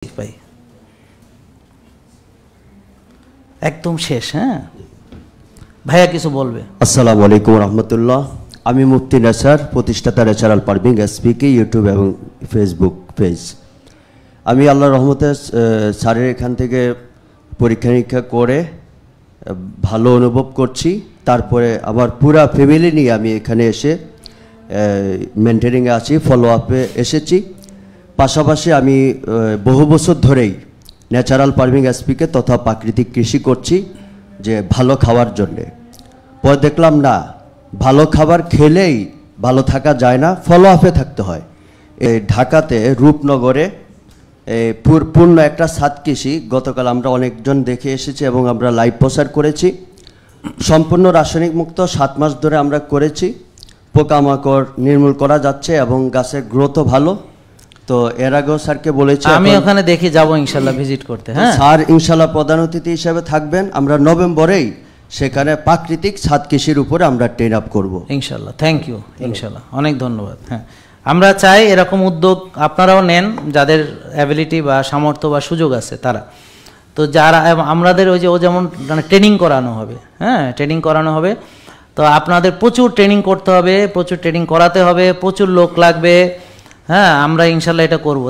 ভাই একদম শেষ। হ্যাঁ ভাইয়া কিছু বলবে। আসসালামু আলাইকুম রহমতুল্লাহ। আমি মুফতি নেসার, প্রতিষ্ঠাতা ন্যাচারাল ফার্মিং এসপিকে ইউটিউব এবং ফেসবুক পেজ। আমি আল্লাহর রহমতে স্যারের এখান থেকে পরীক্ষা নিরীক্ষা করে ভালো অনুভব করছি। তারপরে আমার পুরা ফ্যামিলি নিয়ে আমি এখানে এসে মেনটেনিংয়ে আছি, ফলো আপে এসেছি। পাশাপাশি আমি বহু বছর ধরেই ন্যাচারাল ফার্মিং এসপিকে তথা প্রাকৃতিক কৃষি করছি যে ভালো খাওয়ার জন্যে। পরে দেখলাম না, ভালো খাবার খেলেই ভালো থাকা যায় না, ফলো আপে থাকতে হয়। ঢাকাতে রূপনগরে পূর্ণ একটা ছাদ কৃষি গতকাল আমরা অনেকজন দেখে এসেছি এবং আমরা লাইভ প্রচার করেছি। সম্পূর্ণ রাসায়নিক মুক্ত 7 মাস ধরে আমরা করেছি। পোকামাকড় নির্মূল করা যাচ্ছে এবং গাছের গ্রোথও ভালো। তো এর আগেও স্যারকে বলেছি, আমি ওখানে দেখি যাবো ইনশাল্লাহ ভিজিট করতে। হ্যাঁ স্যার ইনশাল্লাহ প্রধান অতিথি হিসেবে থাকবেন। আমরা নভেম্বরেই সেখানে প্রাকৃতিক ছাদ কৃষির উপরে আমরা ট্রেন আপ করবো ইনশাল্লাহ। থ্যাংক ইউ, ইনশাল্লাহ অনেক ধন্যবাদ। হ্যাঁ আমরা চাই এরকম উদ্যোগ আপনারাও নেন, যাদের অ্যাবিলিটি বা সামর্থ্য বা সুযোগ আছে তারা। তো যারা আমাদের ওই যে ও যেমন মানে ট্রেনিং করানো হবে, হ্যাঁ ট্রেনিং করানো হবে। তো আপনাদের প্রচুর ট্রেনিং করতে হবে, প্রচুর ট্রেনিং করাতে হবে, প্রচুর লোক লাগবে। হ্যাঁ আমরা ইনশাল্লাহ এটা করবো।